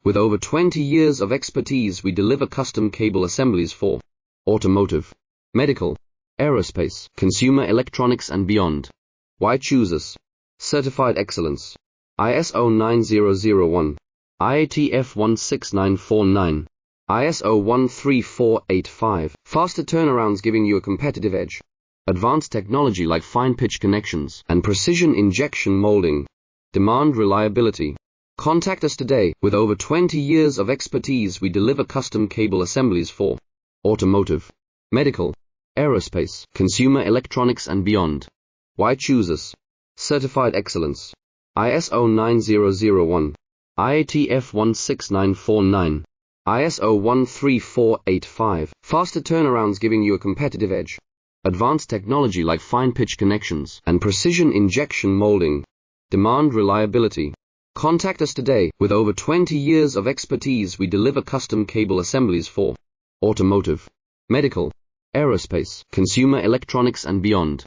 With over 20 years of expertise, we deliver custom cable assemblies for automotive, medical, aerospace, consumer electronics and beyond. Why choose us? Certified excellence. ISO 9001, IATF 16949, ISO 13485. Faster turnarounds giving you a competitive edge. Advanced technology like fine pitch connections and precision injection molding. Demand reliability. Contact us today. With over 20 years of expertise, we deliver custom cable assemblies for automotive, medical, aerospace, consumer electronics and beyond. Why choose us? Certified excellence. ISO 9001, IATF 16949, ISO 13485. Faster turnarounds giving you a competitive edge. Advanced technology like fine pitch connections and precision injection molding. Demand reliability. Contact us today. With over 20 years of expertise, we deliver custom cable assemblies for automotive, medical, aerospace, consumer electronics and beyond.